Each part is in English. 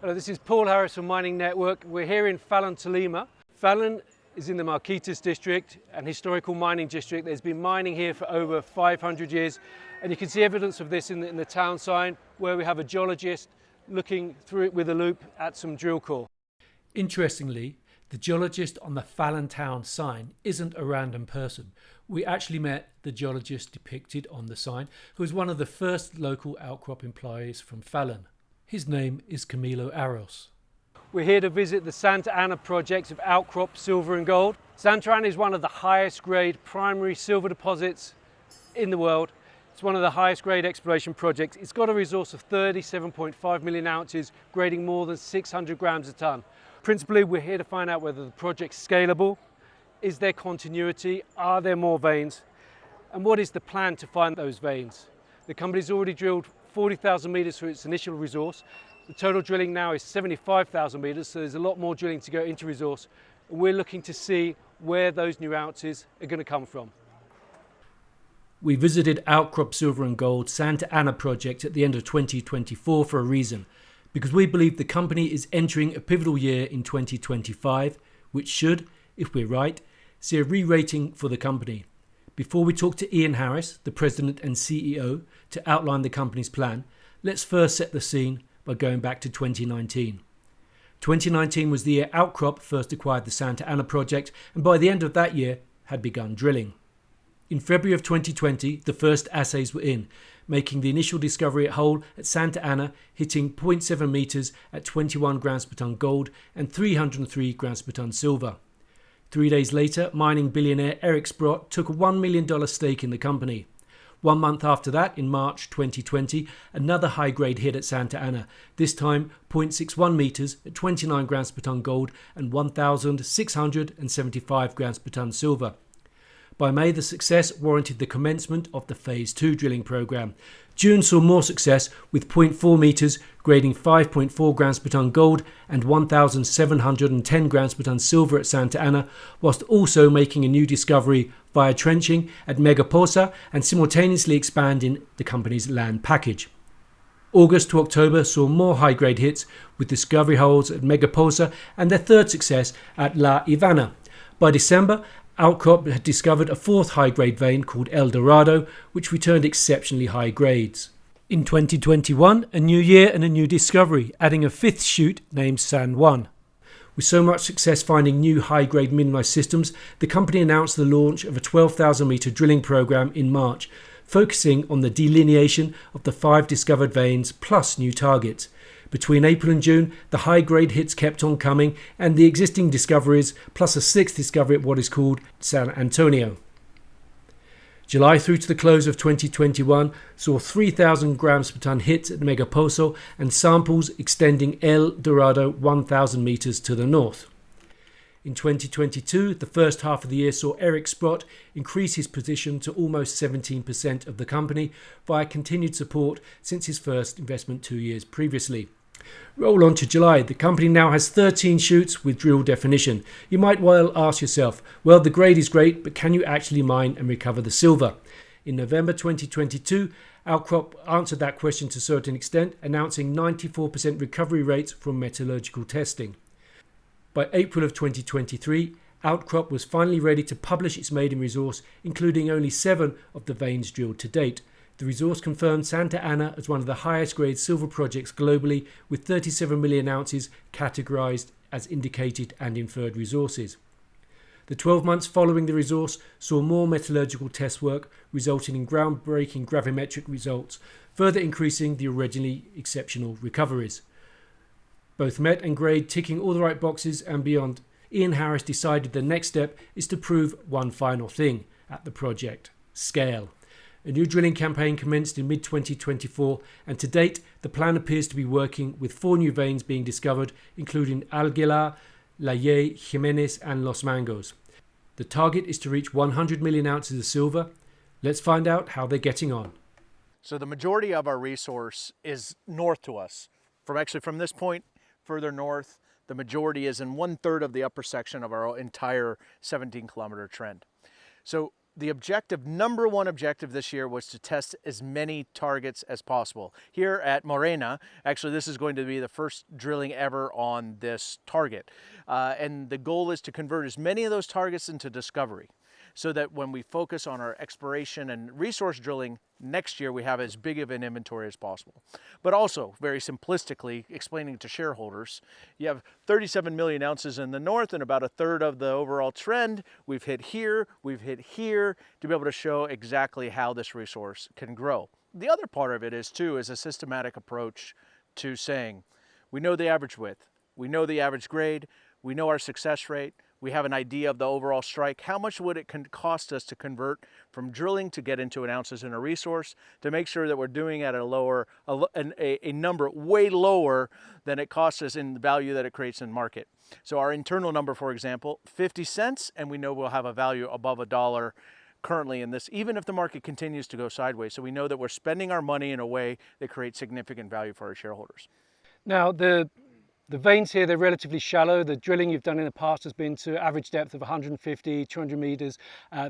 Hello, this is Paul Harris from Mining Network. We're here in Fallon, Tolima. Fallon is in the Marquitas district, an historical mining district. There's been mining here for over 500 years, and you can see evidence of this in the town sign, where we have a geologist looking through it with a loop at some drill core. Interestingly, the geologist on the Fallon town sign isn't a random person. We actually met the geologist depicted on the sign, who was one of the first local outcrop employees from Fallon. His name is Camilo Arros. We're here to visit the Santa Ana projects of Outcrop Silver and Gold. Santa Ana is one of the highest grade primary silver deposits in the world. It's one of the highest grade exploration projects. It's got a resource of 37.5 million ounces, grading more than 600 grams a ton. Principally, we're here to find out whether the project's scalable, is there continuity, are there more veins, and what is the plan to find those veins. The company's already drilled 40,000 meters for its initial resource. The total drilling now is 75,000 meters, so there's a lot more drilling to go into resource. And we're looking to see where those new ounces are going to come from. We visited Outcrop Silver and Gold Santa Ana project at the end of 2024 for a reason, because we believe the company is entering a pivotal year in 2025, which should, if we're right, see a re-rating for the company. Before we talk to Ian Harris, the President and CEO, to outline the company's plan, let's first set the scene by going back to 2019. 2019 was the year Outcrop first acquired the Santa Ana project, and by the end of that year had begun drilling. In February of 2020, the first assays were in, making the initial discovery at hole at Santa Ana hitting 0.7 meters at 21 grams per ton gold and 303 grams per ton silver. 3 days later, mining billionaire Eric Sprott took a $1 million stake in the company. 1 month after that, in March 2020, another high-grade hit at Santa Ana, this time 0.61 meters at 29 grams per ton gold and 1,675 grams per ton silver. By May, the success warranted the commencement of the Phase 2 drilling program. June saw more success with 0.4 meters grading 5.4 grams per ton gold and 1,710 grams per ton silver at Santa Ana, whilst also making a new discovery via trenching at Megaposa and simultaneously expanding the company's land package. August to October saw more high-grade hits with discovery holes at Megaposa and their third success at La Ivana. By December, Outcrop had discovered a fourth high-grade vein called El Dorado, which returned exceptionally high grades. In 2021, a new year and a new discovery, adding a fifth shoot named San Juan. With so much success finding new high-grade mineralized systems, the company announced the launch of a 12,000-meter drilling program in March, focusing on the delineation of the 5 discovered veins plus new targets. Between April and June, the high-grade hits kept on coming, and the existing discoveries, plus a 6th discovery at what is called San Antonio. July through to the close of 2021 saw 3,000 grams per ton hits at Megaposo and samples extending El Dorado 1,000 meters to the north. In 2022, the first half of the year saw Eric Sprott increase his position to almost 17% of the company via continued support since his first investment 2 years previously. Roll on to July. The company now has 13 shoots with drill definition. You might well ask yourself, well, the grade is great, but can you actually mine and recover the silver? In November 2022, Outcrop answered that question to a certain extent, announcing 94% recovery rates from metallurgical testing. By April of 2023, Outcrop was finally ready to publish its maiden resource, including only 7 of the veins drilled to date. The resource confirmed Santa Ana as one of the highest grade silver projects globally, with 37 million ounces categorized as indicated and inferred resources. The 12 months following the resource saw more metallurgical test work, resulting in groundbreaking gravimetric results, further increasing the originally exceptional recoveries. Both met and grade ticking all the right boxes and beyond. Ian Harris decided the next step is to prove one final thing at the project: scale. A new drilling campaign commenced in mid-2024, and to date, the plan appears to be working, with 4 new veins being discovered, including Alguila, La Ye, Jimenez, and Los Mangos. The target is to reach 100 million ounces of silver. Let's find out how they're getting on. So the majority of our resource is north to us. From this point further north, the majority is in 1/3 of the upper section of our entire 17-kilometer trend. So the objective, number one objective this year was to test as many targets as possible. Here at Morena, actually this is going to be the first drilling ever on this target. And the goal is to convert as many of those targets into discovery, so that when we focus on our exploration and resource drilling next year, we have as big of an inventory as possible. But also, very simplistically, explaining to shareholders, you have 37 million ounces in the north and about a third of the overall trend. We've hit here to be able to show exactly how this resource can grow. The other part of it is a systematic approach to saying, we know the average width, we know the average grade, we know our success rate, we have an idea of the overall strike. How much would it cost us to convert from drilling to get into an ounces in a resource, to make sure that we're doing at a number way lower than it costs us in the value that it creates in market. So our internal number, for example, 50 cents, and we know we'll have a value above $1 currently in this, even if the market continues to go sideways. So we know that we're spending our money in a way that creates significant value for our shareholders. Now, the veins here, they're relatively shallow. The drilling you've done in the past has been to average depth of 150, 200 meters.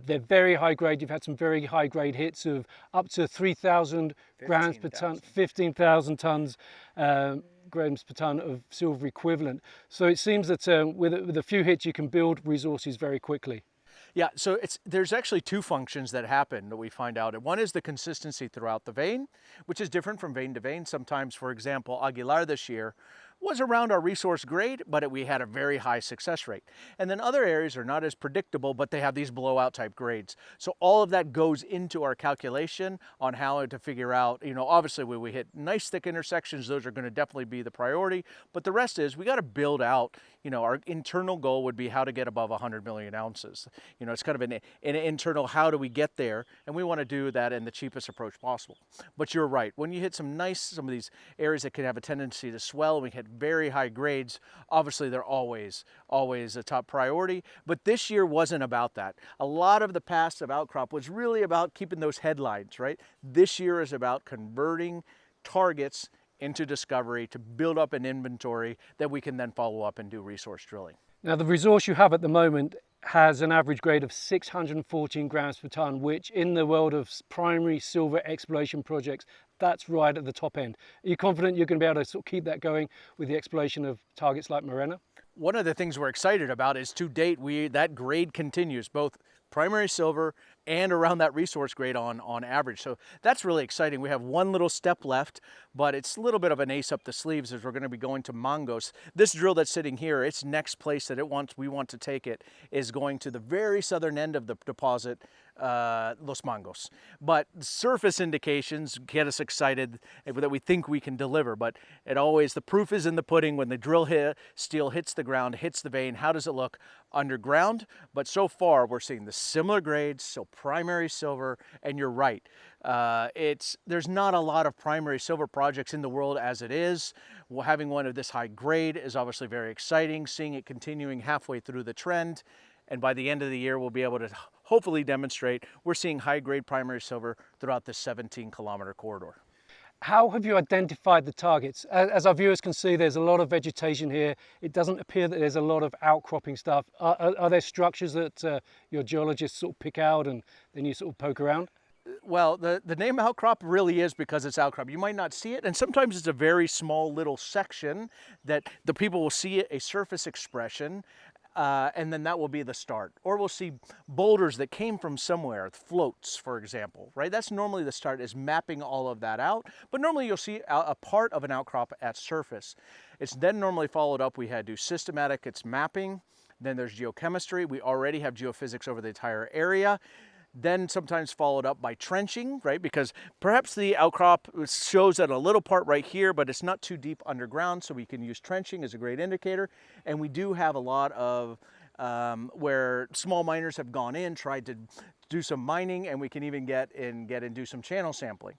They're very high grade. You've had some very high grade hits of up to 3,000 grams per ton, 15,000 tons, grams per ton of silver equivalent. So it seems that with a few hits, you can build resources very quickly. Yeah, so there's actually two functions that happen that we find out. One is the consistency throughout the vein, which is different from vein to vein. Sometimes, for example, Aguilar this year was around our resource grade, but we had a very high success rate. And then other areas are not as predictable, but they have these blowout type grades. So all of that goes into our calculation on how to figure out, obviously when we hit nice thick intersections, those are going to definitely be the priority. But the rest is we got to build out, our internal goal would be how to get above 100 million ounces. It's kind of an internal, how do we get there? And we want to do that in the cheapest approach possible. But you're right, when you hit some of these areas that can have a tendency to swell, we hit very high grades, obviously they're always a top priority. But this year wasn't about that. A lot of the past of Outcrop was really about keeping those headlines, right? This year is about converting targets into discovery to build up an inventory that we can then follow up and do resource drilling. Now, the resource you have at the moment has an average grade of 614 grams per ton, which in the world of primary silver exploration projects, that's right at the top end. Are you confident you're going to be able to sort of keep that going with the exploration of targets like Morena? One of the things we're excited about is to date, that grade continues, both primary silver and around that resource grade on average. So that's really exciting. We have one little step left, but it's a little bit of an ace up the sleeves as we're going to be going to Mangos. This drill that's sitting here, its next place that we want to take it is going to the very southern end of the deposit, Los Mangos. But surface indications get us excited that we think we can deliver, but the proof is in the pudding. When the drill steel hits the ground, hits the vein, how does it look underground? But so far we're seeing the similar grades, so primary silver, and you're right. There's not a lot of primary silver projects in the world as it is. Well, having one of this high grade is obviously very exciting, seeing it continuing halfway through the trend. And by the end of the year, we'll be able to hopefully demonstrate we're seeing high-grade primary silver throughout this 17-kilometer corridor. How have you identified the targets? As our viewers can see, there's a lot of vegetation here. It doesn't appear that there's a lot of outcropping stuff. Are there structures that your geologists sort of pick out and then you sort of poke around? Well, the name Outcrop really is because it's outcrop. You might not see it, and sometimes it's a very small little section that the people will see a surface expression, and then that will be the start. Or we'll see boulders that came from somewhere, floats, for example, right? That's normally the start, is mapping all of that out. But normally you'll see a part of an outcrop at surface. It's then normally followed up, we had to do systematic, it's mapping. Then there's geochemistry. We already have geophysics over the entire area. Then sometimes followed up by trenching, right? Because perhaps the outcrop shows that a little part right here, but it's not too deep underground, so we can use trenching as a great indicator. And we do have a lot of where small miners have gone in, tried to do some mining, and we can even get and do some channel sampling.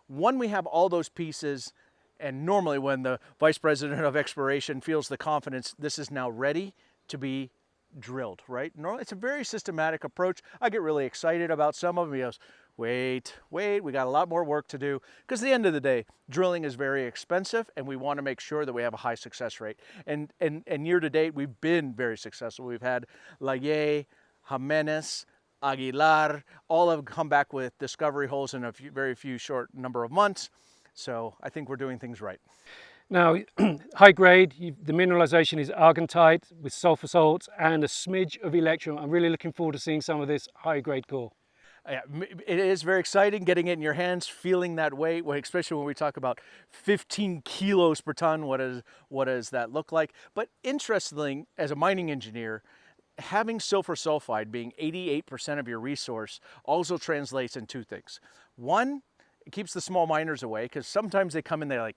When we have all those pieces, and normally when the Vice President of Exploration feels the confidence, this is now ready to be drilled, right? Normally it's a very systematic approach. I get really excited about some of them. He goes, wait, we got a lot more work to do, because at the end of the day, drilling is very expensive, and we want to make sure that we have a high success rate. And year to date, we've been very successful. We've had Laye, Jimenez, Aguilar, all have come back with discovery holes in a very few short number of months. So I think we're doing things right. Now, high grade, the mineralization is argentite with sulfur salts and a smidge of electrum. I'm really looking forward to seeing some of this high grade core. Yeah, it is very exciting getting it in your hands, feeling that weight, especially when we talk about 15 kilos per ton. What does that look like? But interestingly, as a mining engineer, having silver sulfide being 88% of your resource also translates in two things. One, it keeps the small miners away, because sometimes they come in, they're like,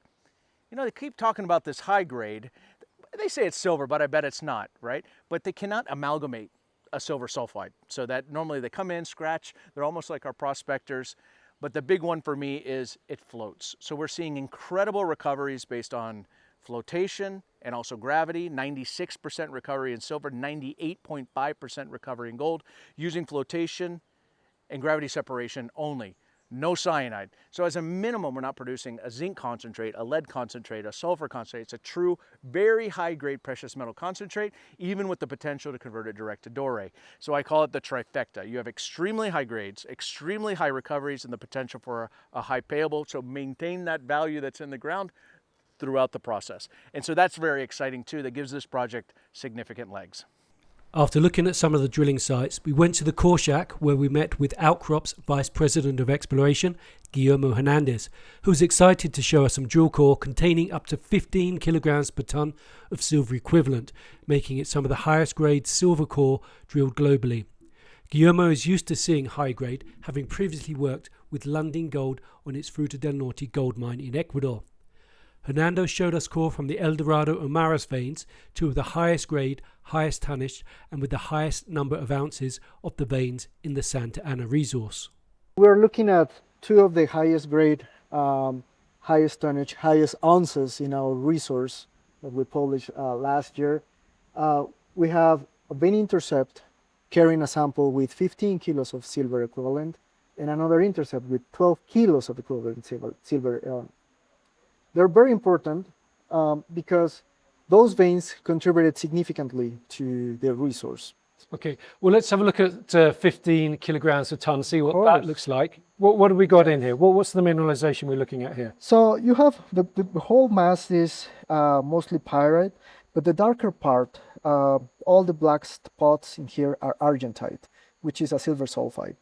they keep talking about this high grade. They say it's silver, but I bet it's not, right? But they cannot amalgamate a silver sulfide. So that normally they come in, scratch, they're almost like our prospectors. But the big one for me is it floats. So we're seeing incredible recoveries based on flotation and also gravity, 96% recovery in silver, 98.5% recovery in gold, using flotation and gravity separation only. No cyanide. So as a minimum, we're not producing a zinc concentrate, a lead concentrate, a sulfur concentrate. It's a true, very high-grade precious metal concentrate, even with the potential to convert it direct to doré. So I call it the trifecta. You have extremely high grades, extremely high recoveries, and the potential for a high payable. So maintain that value that's in the ground throughout the process. And so that's very exciting too. That gives this project significant legs. After looking at some of the drilling sites, we went to the core shack where we met with Outcrop's Vice President of Exploration, Guillermo Hernandez, who was excited to show us some drill core containing up to 15 kilograms per ton of silver equivalent, making it some of the highest grade silver core drilled globally. Guillermo is used to seeing high grade, having previously worked with Lundin Gold on its Fruta del Norte gold mine in Ecuador. Hernando showed us core from the El Dorado and Maras veins, two of the highest grade, highest tonnage, and with the highest number of ounces of the veins in the Santa Ana resource. We're looking at two of the highest grade, highest tonnage, highest ounces in our resource that we published last year. We have a vein intercept carrying a sample with 15 kilos of silver equivalent, and another intercept with 12 kilos of equivalent silver. They're very important because those veins contributed significantly to the resource. Okay, well, let's have a look at 15 kilograms a ton, see what that looks like. What have we got in here? What's the mineralization we're looking at here? So you have the whole mass is mostly pyrite, but the darker part, all the black spots in here are argentite, which is a silver sulfide.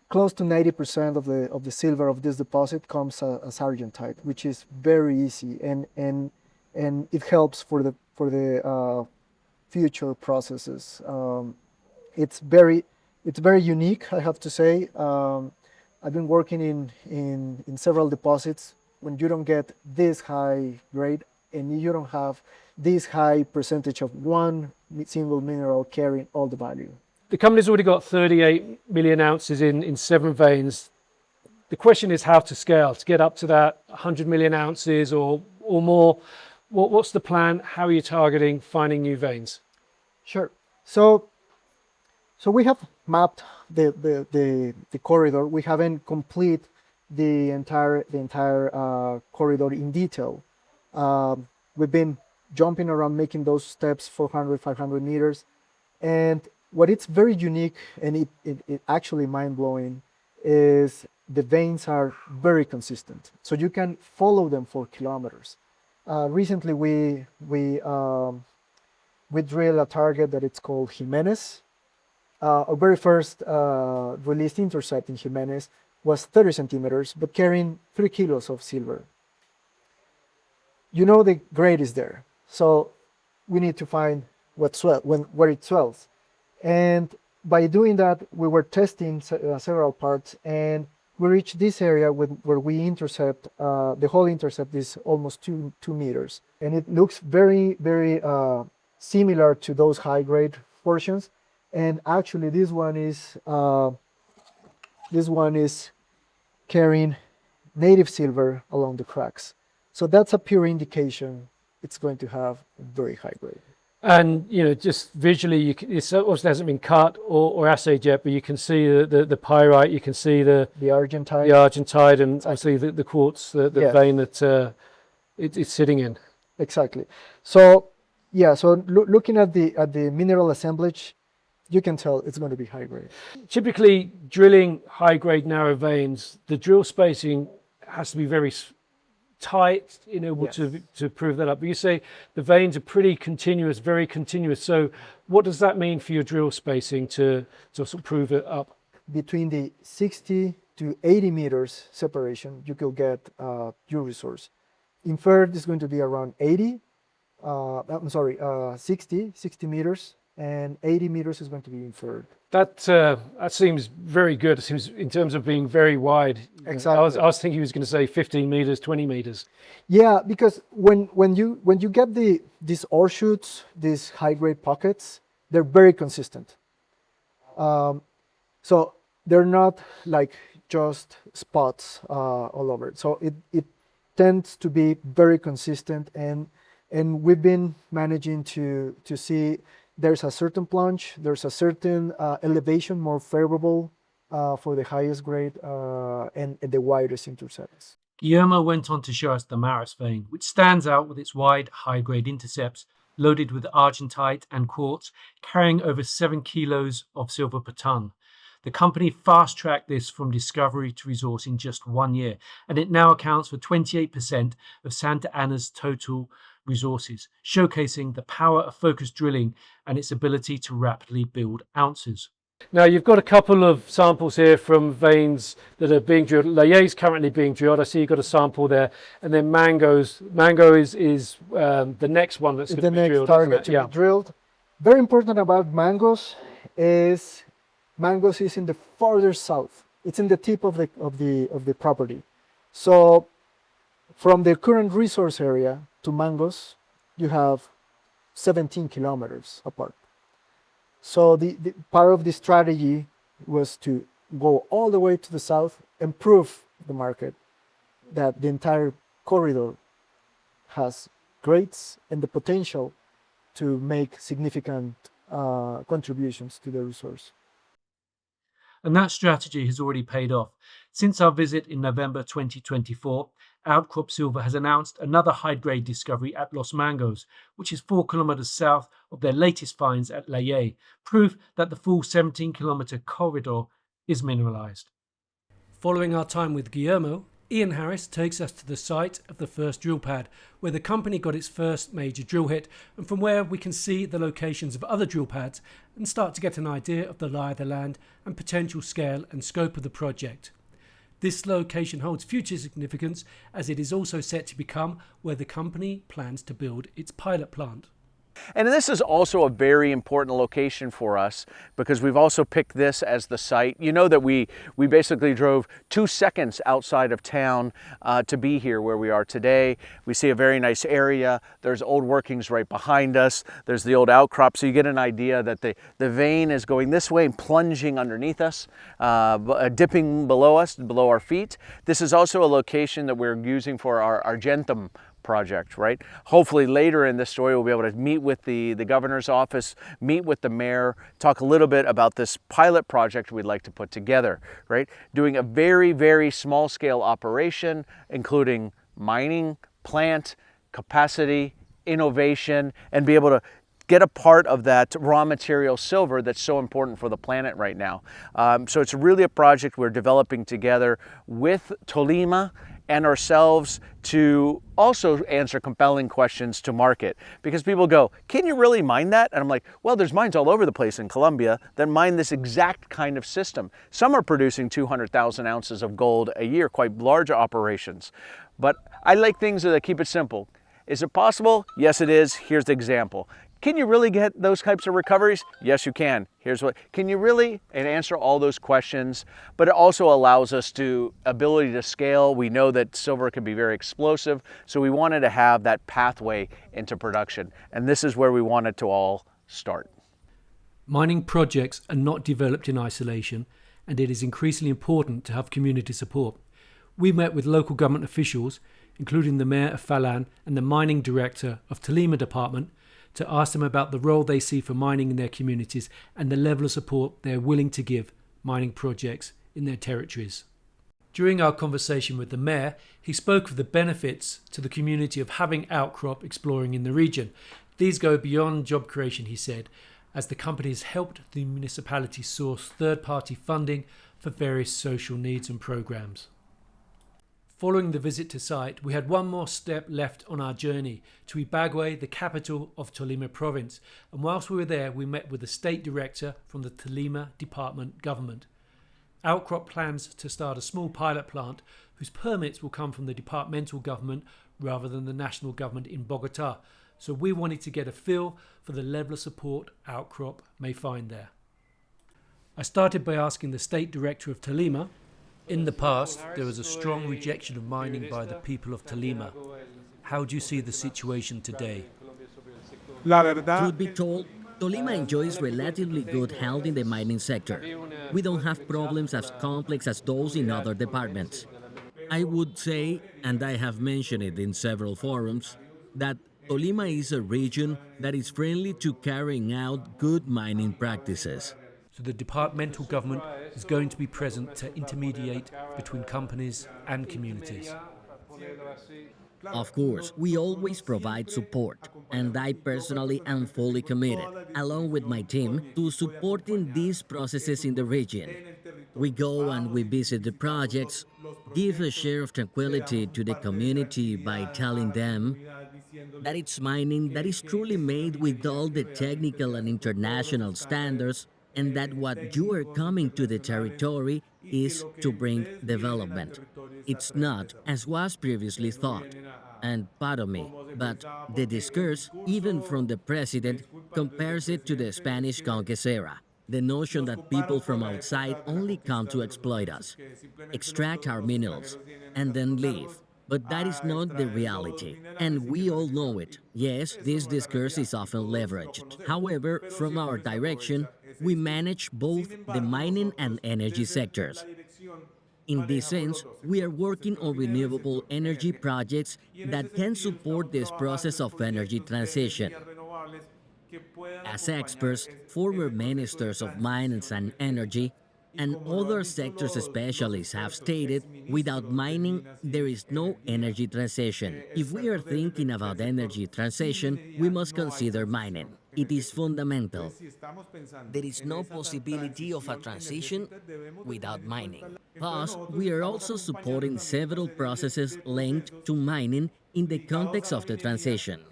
Close to 90% of the silver of this deposit comes as argentite, which is very easy and it helps for the future processes. It's very unique, I have to say. I've been working in several deposits when you don't get this high grade and you don't have this high percentage of one single mineral carrying all the value. The company's already got 38 million ounces in 7 veins. The question is how to scale to get up to that 100 million ounces or more. What's the plan? How are you targeting finding new veins? Sure. So we have mapped the corridor. We haven't complete the entire corridor in detail. We've been jumping around, making those steps 400, 500 meters, and what it's very unique and it actually mind-blowing is the veins are very consistent. So you can follow them for kilometers. Recently we drilled a target that it's called Jimenez. Our very first released intercept in Jimenez was 30 centimeters, but carrying 3 kilos of silver. You know the grade is there, so we need to find where it swells. And by doing that, we were testing several parts, and we reached this area where we intercept. The whole intercept is almost 2 meters, and it looks very, very similar to those high-grade portions. And actually, this one is carrying native silver along the cracks. So that's a pure indication it's going to have very high grade. And just visually, it obviously hasn't been cut or assayed yet, but you can see the pyrite, you can see the argentite, and obviously the quartz, the vein that it's sitting in. Exactly. So yeah, so looking at the mineral assemblage, you can tell it's going to be high grade. Typically, drilling high-grade narrow veins, the drill spacing has to be very tight in order to prove that up. But you say the veins are pretty continuous, very continuous. So what does that mean for your drill spacing to sort of prove it up? Between the 60 to 80 meters separation, you could get your resource. Inferred is going to be around 60 meters, and 80 meters is going to be inferred. That seems very good. It seems in terms of being very wide. Exactly. I was thinking he was going to say 15 meters, 20 meters. Yeah, because when you get these ore shoots, these high grade pockets, they're very consistent. So they're not like just spots all over. So it tends to be very consistent, and we've been managing to see there's a certain plunge, there's a certain elevation more favorable for the highest grade and the widest intercepts. Guillermo went on to show us the Maris vein, which stands out with its wide, high-grade intercepts, loaded with argentite and quartz, carrying over 7 kilos of silver per ton. The company fast-tracked this from discovery to resource in just 1 year, and it now accounts for 28% of Santa Ana's total resources, showcasing the power of focused drilling and its ability to rapidly build ounces. Now you've got a couple of samples here from veins that are being drilled. Laye is currently being drilled. I see you've got a sample there, and then Mango is the next one that's going to be drilled. The next target to be drilled. Very important about Mangos is in the farther south. It's in the tip of the property. So from the current resource area to Mangos, you have 17 kilometers apart. So the part of the strategy was to go all the way to the south and prove the market that the entire corridor has grades and the potential to make significant contributions to the resource. And that strategy has already paid off. Since our visit in November 2024, Outcrop Silver has announced another high-grade discovery at Los Mangos, which is 4 kilometers south of their latest finds at Laye, proof that the full 17-kilometer corridor is mineralized. Following our time with Guillermo, Ian Harris takes us to the site of the first drill pad, where the company got its first major drill hit, and from where we can see the locations of other drill pads and start to get an idea of the lie of the land and potential scale and scope of the project. This location holds future significance, as it is also set to become where the company plans to build its pilot plant. And this is also a very important location for us because we've also picked this as the site. You know that we basically drove 2 seconds outside of town to be here where we are today. We see a very nice area. There's old workings right behind us. There's the old outcrop, so you get an idea that the vein is going this way and plunging underneath us, dipping below us, below our feet. This is also a location that we're using for our Argentum project, right? Hopefully later in this story we'll be able to meet with the governor's office, meet with the mayor, talk a little bit about this pilot project we'd like to put together, right? Doing a very, very small scale operation, including mining, plant, capacity, innovation, and be able to get a part of that raw material silver that's so important for the planet right now. So it's really a project we're developing together with Tolima and ourselves to also answer compelling questions to market. Because people go, can you really mine that? And I'm like, well, there's mines all over the place in Colombia that mine this exact kind of system. Some are producing 200,000 ounces of gold a year, quite large operations. But I like things that keep it simple. Is it possible? Yes, it is. Here's the example. Can you really get those types of recoveries? Yes, you can. Here's what. Can you really? And answer all those questions. But it also allows us to ability to scale. We know that silver can be very explosive, so we wanted to have that pathway into production. And this is where we wanted to all start. Mining projects are not developed in isolation, and it is increasingly important to have community support. We met with local government officials, including the Mayor of Falan and the Mining Director of Tolima Department, to ask them about the role they see for mining in their communities and the level of support they are willing to give mining projects in their territories. During our conversation with the Mayor, he spoke of the benefits to the community of having Outcrop exploring in the region. These go beyond job creation, he said, as the company has helped the municipality source third-party funding for various social needs and programs. Following the visit to site, we had one more step left on our journey to Ibagué, the capital of Tolima province, and whilst we were there we met with the state director from the Tolima department government. Outcrop plans to start a small pilot plant whose permits will come from the departmental government rather than the national government in Bogotá, so we wanted to get a feel for the level of support Outcrop may find there. I started by asking the state director of Tolima. In the past, there was a strong rejection of mining by the people of Tolima. How do you see the situation today? Truth be told, Tolima enjoys relatively good health in the mining sector. We don't have problems as complex as those in other departments. I would say, and I have mentioned it in several forums, that Tolima is a region that is friendly to carrying out good mining practices. So the departmental government is going to be present to intermediate between companies and communities. Of course, we always provide support, and I personally am fully committed, along with my team, to supporting these processes in the region. We go and we visit the projects, give a share of tranquility to the community by telling them that it's mining that is truly made with all the technical and international standards, and that what you are coming to the territory is to bring development. It's not as was previously thought. And pardon me, but the discourse, even from the president, compares it to the Spanish conquest era. The notion that people from outside only come to exploit us, extract our minerals, and then leave. But that is not the reality, and we all know it. Yes, this discourse is often leveraged. However, from our direction, we manage both the mining and energy sectors. In this sense, we are working on renewable energy projects that can support this process of energy transition. As experts, former ministers of mines and energy, and other sectors specialists have stated, without mining, there is no energy transition. If we are thinking about energy transition, we must consider mining. It is fundamental. There is no possibility of a transition without mining. Thus, we are also supporting several processes linked to mining in the context of the transition.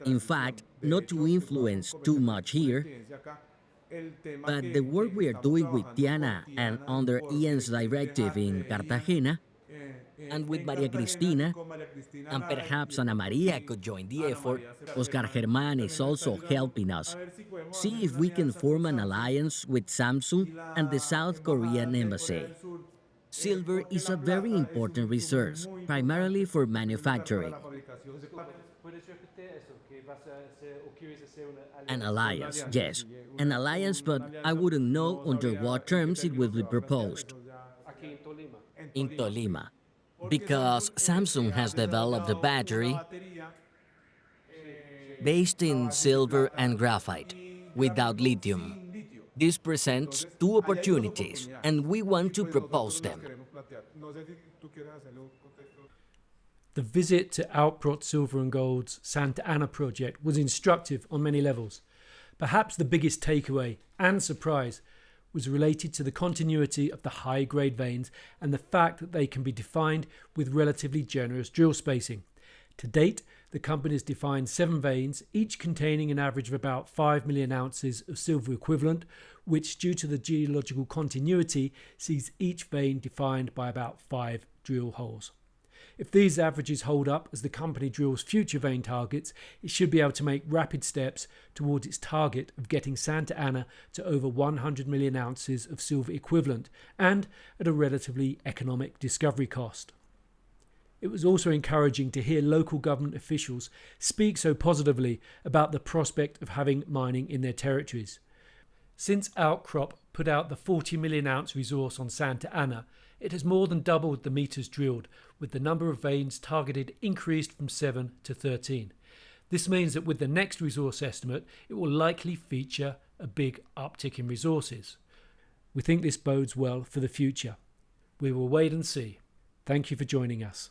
In fact, not to influence too much here, but the work we are doing with Tiana and under Ian's directive in Cartagena, and with Maria Cristina, and perhaps Ana Maria could join the effort. Oscar Germán is also helping us. See if we can form an alliance with Samsung and the South Korean embassy. Silver is a very important resource, primarily for manufacturing. An alliance, yes. An alliance, but I wouldn't know under what terms it will be proposed. In Tolima. Because Samsung has developed a battery based in silver and graphite, without lithium. This presents two opportunities, and we want to propose them. The visit to Outcrop Silver and Gold's Santa Ana project was instructive on many levels. Perhaps the biggest takeaway and surprise was related to the continuity of the high-grade veins and the fact that they can be defined with relatively generous drill spacing. To date, the company has defined 7 veins, each containing an average of about 5 million ounces of silver equivalent, which, due to the geological continuity, sees each vein defined by about 5 drill holes. If these averages hold up as the company drills future vein targets, it should be able to make rapid steps towards its target of getting Santa Ana to over 100 million ounces of silver equivalent, and at a relatively economic discovery cost. It was also encouraging to hear local government officials speak so positively about the prospect of having mining in their territories. Since Outcrop put out the 40 million ounce resource on Santa Ana, it has more than doubled the meters drilled, with the number of veins targeted increased from 7 to 13. This means that with the next resource estimate, it will likely feature a big uptick in resources. We think this bodes well for the future. We will wait and see. Thank you for joining us.